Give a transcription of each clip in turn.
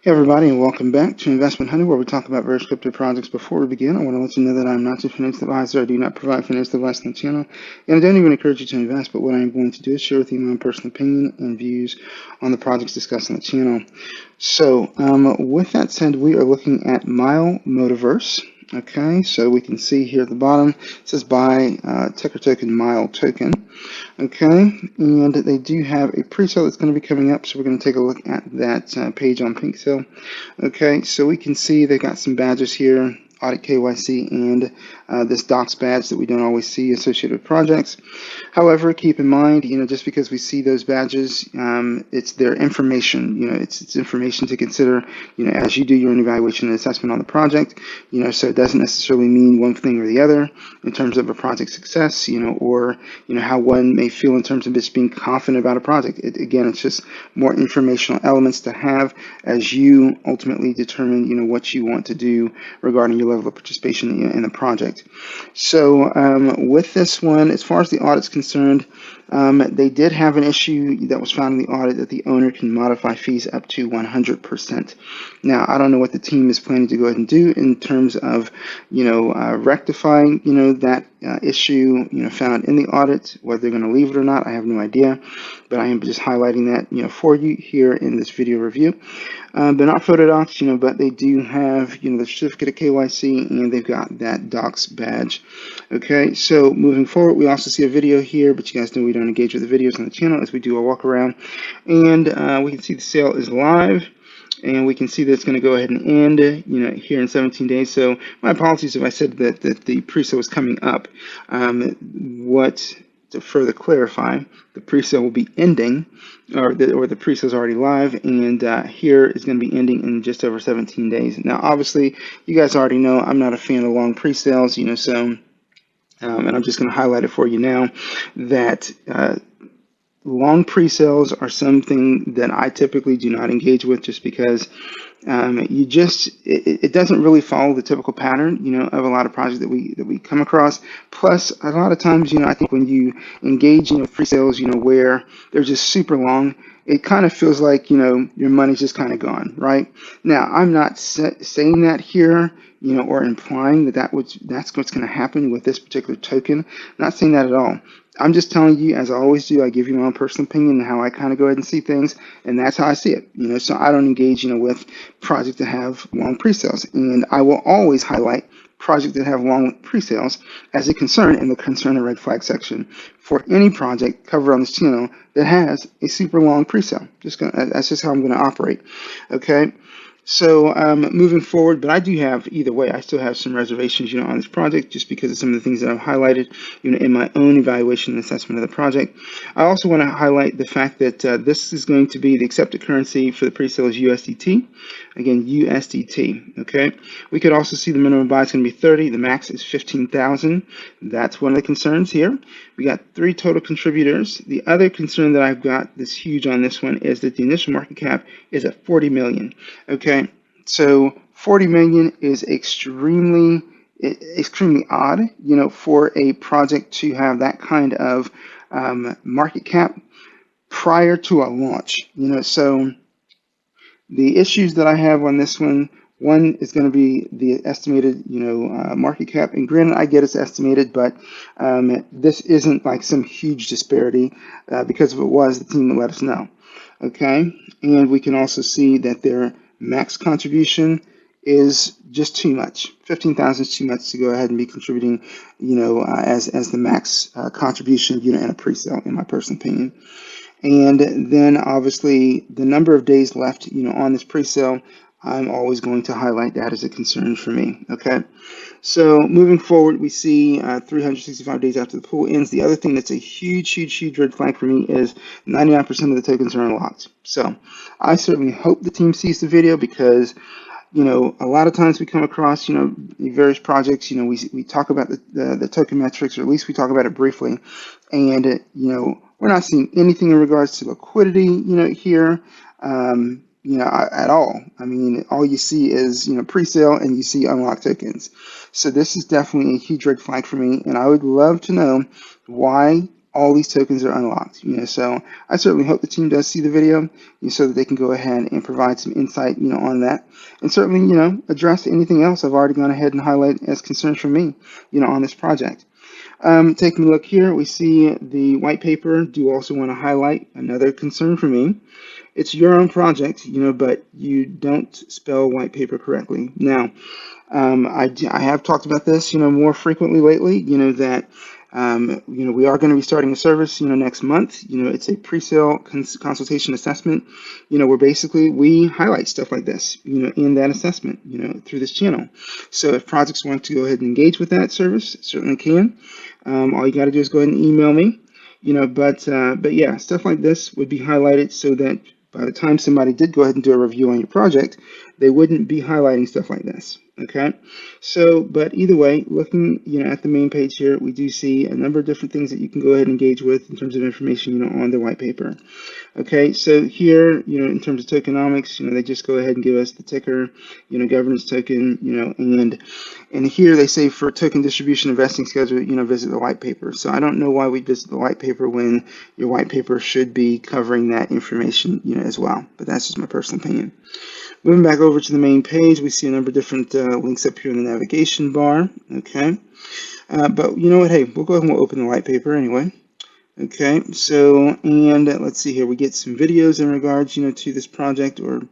Hey everybody, and welcome back to Investment Honey, where we talk about very scripted projects. Before we begin, I want to let you know that I'm not a financial advisor. I do not provide financial advice on the channel, and I don't even encourage you to invest, but what I'm going to do is share with you my own personal opinion and views on the projects discussed on the channel. So, with that said, we are looking at Mile Motiverse. Okay, so we can see here at the bottom, it says buy ticker token Mile token. Okay, and they do have a pre-sale that's going to be coming up, so we're going to take a look at that page on PinkSale. Okay, so we can see they've got some badges here, Audit KYC, and this Docs badge that we don't always see associated with projects. However, keep in mind, just because we see those badges, it's their information. It's information to consider, as you do your own evaluation and assessment on the project. So it doesn't necessarily mean one thing or the other in terms of a project success, or how one may feel in terms of just being confident about a project. Again, it's just more informational elements to have as you ultimately determine, what you want to do regarding your level of participation in the project. So with this one, as far as the audit's concerned, they did have an issue that was found in the audit that the owner can modify fees up to 100%. Now, I don't know what the team is planning to go ahead and do in terms of, rectifying, that issue, found in the audit. Whether they're going to leave it or not, I have no idea. But I am just highlighting that, for you here in this video review. They're not photo docs, but they do have, the certificate of KYC, and they've got that docs badge. Okay, so moving forward, we also see a video here, but you guys know we don't engage with the videos on the channel as we do a walk around. And we can see the sale is live. And we can see that it's going to go ahead and end, here in 17 days. So my apologies if I said that the pre-sale was coming up. To further clarify, the pre-sale will be ending, or the pre-sale is already live, and here is going to be ending in just over 17 days. Now, obviously, you guys already know I'm not a fan of long pre-sales, so, and I'm just going to highlight it for you now that long pre-sales are something that I typically do not engage with, just because it doesn't really follow the typical pattern, of a lot of projects that we come across. Plus, a lot of times, I think when you engage, pre-sales, where they're just super long, it kind of feels like, your money's just kind of gone, right? Now, I'm not saying that here, or implying that's what's going to happen with this particular token. I'm not saying that at all. I'm just telling you, as I always do, I give you my own personal opinion and how I kind of go ahead and see things, and that's how I see it. So I don't engage, with projects that have long pre-sales, and I will always highlight projects that have long pre-sales as a concern in the concern and red flag section for any project covered on this channel that has a super long pre-sale. That's just how I'm going to operate. Okay. So moving forward, but I do have, either way, I still have some reservations, on this project, just because of some of the things that I've highlighted, in my own evaluation and assessment of the project. I also want to highlight the fact that this is going to be the accepted currency for the pre-sale is USDT. Again, USDT. Okay. We could also see the minimum buy is going to be 30. The max is 15,000. That's one of the concerns here. We got 3 total contributors. The other concern that I've got that's huge on this one is that the initial market cap is at 40 million. Okay. So 40 million is extremely odd, for a project to have that kind of market cap prior to a launch. So the issues that I have on this one is going to be the estimated, market cap. And granted, I get it's estimated, but this isn't like some huge disparity, because if it was, the team would let us know. Okay, and we can also see that their max contribution is just too much. 15,000 is too much to go ahead and be contributing, as the max contribution in a pre-sale, in my personal opinion. And then obviously the number of days left, on this pre-sale, I'm always going to highlight that as a concern for me. Okay. So moving forward, we see 365 days after the pool ends. The other thing that's a huge red flag for me is 99% of the tokens are unlocked. So I certainly hope the team sees the video, because a lot of times we come across, various projects, we talk about the token metrics, or at least we talk about it briefly. And, we're not seeing anything in regards to liquidity, here, at all. I mean, all you see is, pre-sale, and you see unlocked tokens. So this is definitely a huge red flag for me. And I would love to know why all these tokens are unlocked. So I certainly hope the team does see the video, so that they can go ahead and provide some insight, on that, and certainly, address anything else I've already gone ahead and highlight as concerns for me, on this project. Taking a look here, we see the white paper. Do also want to highlight another concern for me. It's your own project, but you don't spell white paper correctly. Now, I have talked about this, more frequently lately, that, we are going to be starting a service, next month. It's a pre-sale consultation assessment, where basically we highlight stuff like this, in that assessment, through this channel. So if projects want to go ahead and engage with that service, certainly can. All you got to do is go ahead and email me, but yeah, stuff like this would be highlighted so that by the time somebody did go ahead and do a review on your project, they wouldn't be highlighting stuff like this. Okay, so but either way, looking at the main page here, we do see a number of different things that you can go ahead and engage with in terms of information on the white paper. Okay, so here in terms of tokenomics, they just go ahead and give us the ticker, governance token, and here they say for token distribution investing schedule, visit the white paper. So I don't know why we visit the white paper when your white paper should be covering that information as well, but that's just my personal opinion. Moving back over to the main page, we see a number of different links up here in the navigation bar. Okay, but you know what? Hey, we'll go ahead and we'll open the white paper anyway. Okay, so and let's see here. We get some videos in regards, to this project, or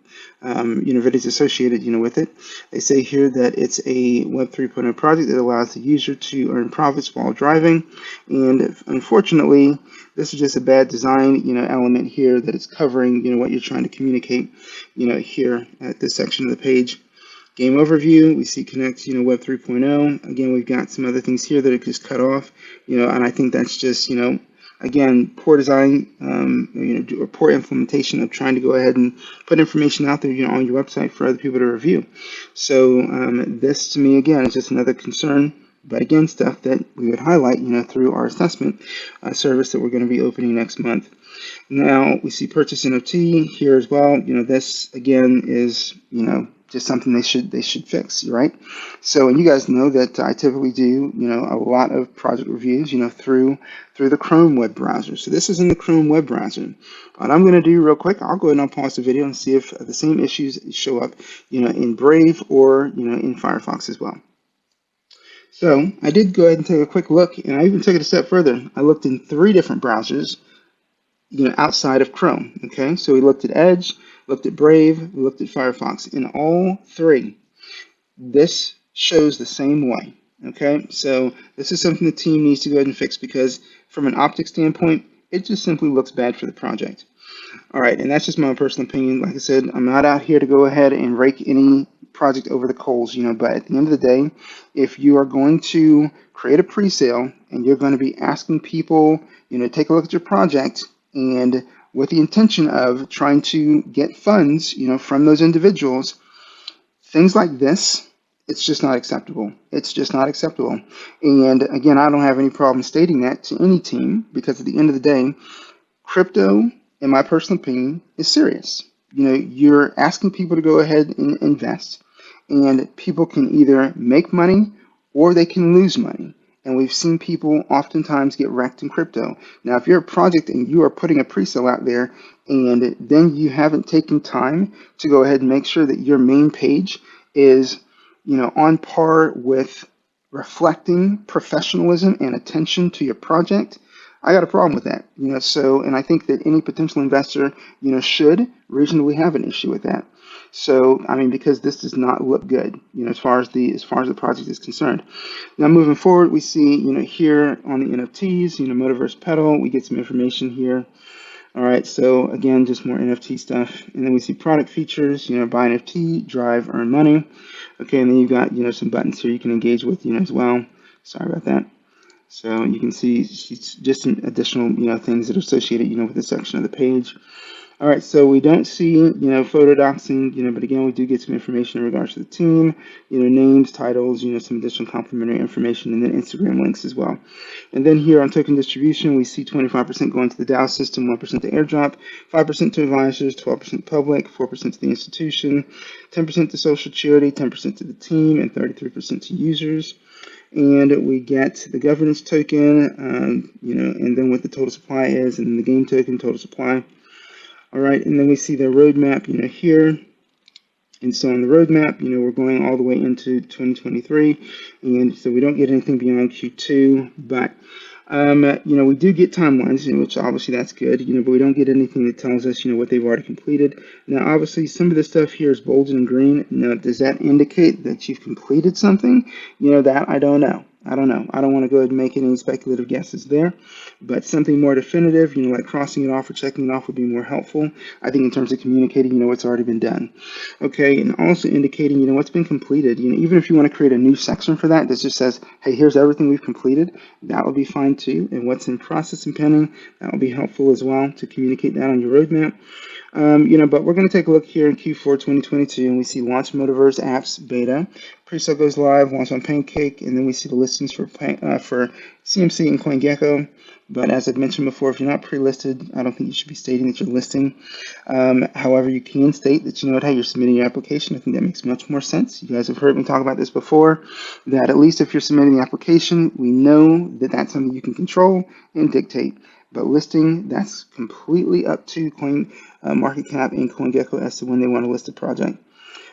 videos associated, with it. They say here that it's a Web 3.0 project that allows the user to earn profits while driving, and unfortunately, this is just a bad design, element here that it's covering, what you're trying to communicate, here at this section of the page. Game overview, we see connect, Web 3.0. Again, we've got some other things here that are just cut off, and I think that's just, again, poor design, or poor implementation of trying to go ahead and put information out there, on your website for other people to review. So this, to me, again, is just another concern. But again, stuff that we would highlight, through our assessment service that we're going to be opening next month. Now we see purchase NFT here as well. This again is, just something they should fix, right? So, and you guys know that I typically do, a lot of project reviews, through the Chrome web browser. So this is in the Chrome web browser. What I'm going to do real quick, I'll go ahead and I'll pause the video and see if the same issues show up, in Brave or, in Firefox as well. So I did go ahead and take a quick look, and I even took it a step further. I looked in 3 different browsers, outside of Chrome. Okay, so we looked at Edge, looked at Brave, we looked at Firefox. In all 3, this shows the same way. Okay, so this is something the team needs to go ahead and fix, because from an optics standpoint, it just simply looks bad for the project. All right, and that's just my personal opinion. Like I said, I'm not out here to go ahead and rake any project over the coals, but at the end of the day, if you are going to create a pre-sale and you're going to be asking people, take a look at your project, and with the intention of trying to get funds, from those individuals, things like this, it's just not acceptable. It's just not acceptable. And again, I don't have any problem stating that to any team, because at the end of the day, crypto, in my personal opinion, is serious. You're asking people to go ahead and invest, and people can either make money or they can lose money. And we've seen people oftentimes get wrecked in crypto. Now, if you're a project and you are putting a pre-sale out there, and then you haven't taken time to go ahead and make sure that your main page is, on par with reflecting professionalism and attention to your project, I got a problem with that. So, and I think that any potential investor, should reasonably have an issue with that. So, I mean, because this does not look good, as far as the project is concerned. Now, moving forward, we see, here on the NFTs, Metaverse Petal, we get some information here. All right, so again, just more NFT stuff. And then we see product features, buy NFT, drive, earn money. Okay, and then you've got, some buttons here you can engage with, as well. Sorry about that. So you can see just some additional, things that are associated, with this section of the page. All right, so we don't see, photo doxing, but again, we do get some information in regards to the team, names, titles, some additional complimentary information, and then Instagram links as well. And then here on token distribution, we see 25% going to the DAO system, 1% to airdrop, 5% to advisors, 12% public, 4% to the institution, 10% to social charity, 10% to the team, and 33% to users. and we get the governance token, and then what the total supply is, and then the game token, total supply. All right, and then we see the roadmap, here. And so on the roadmap, we're going all the way into 2023, and so we don't get anything beyond Q2, but we do get timelines, which obviously that's good, but we don't get anything that tells us, what they've already completed. Now, obviously, some of the stuff here is bolded in green. Now, does that indicate that you've completed something? That I don't know. I don't know. I don't want to go ahead and make any speculative guesses there, but something more definitive, like crossing it off or checking it off would be more helpful, I think, in terms of communicating, what's already been done. Okay, and also indicating, what's been completed. Even if you want to create a new section for that just says, hey, here's everything we've completed, that would be fine too. And what's in process and pending, that will be helpful as well to communicate that on your roadmap. But we're going to take a look here in Q4 2022, and we see launch Motiverse apps beta. Presale goes live, launch on Pancake, and then we see the listings for CMC and CoinGecko. But as I've mentioned before, if you're not pre-listed, I don't think you should be stating that you're listing. However, you can state that, hey, you're submitting your application. I think that makes much more sense. You guys have heard me talk about this before, that at least if you're submitting the application, we know that that's something you can control and dictate. But listing, that's completely up to CoinMarketCap and CoinGecko as to when they want to list a project.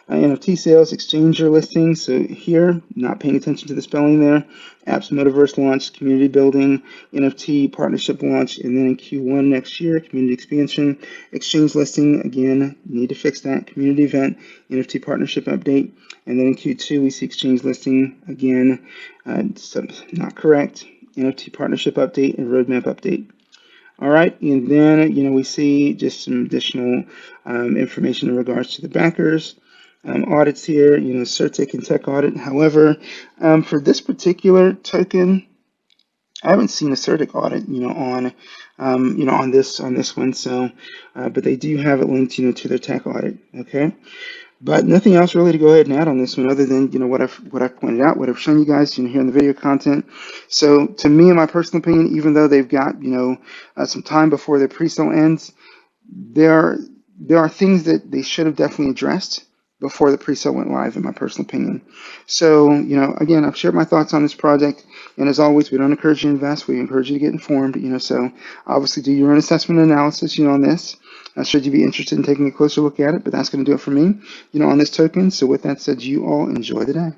NFT sales, exchanger listing. So here, not paying attention to the spelling there. Apps Metaverse launch, community building, NFT partnership launch, and then in Q1 next year, community expansion, exchange listing. Again, need to fix that. Community event, NFT partnership update, and then in Q2 we see exchange listing again. So not correct. NFT partnership update and roadmap update. All right, and then we see just some additional information in regards to the backers. Audits here, CertiK and Tech Audit. However, for this particular token, I haven't seen a CertiK audit, on this one. So, but they do have it linked, to their Tech Audit. Okay, but nothing else really to go ahead and add on this one, other than what I've pointed out, what I've shown you guys, here in the video content. So, to me, in my personal opinion, even though they've got some time before their pre-sale ends, there are things that they should have definitely addressed before the pre-sale went live, in my personal opinion. So, again, I've shared my thoughts on this project, and as always, we don't encourage you to invest. We encourage you to get informed, so obviously do your own assessment and analysis, on this. Should you be interested in taking a closer look at it, but that's going to do it for me, on this token. So with that said, you all enjoy the day.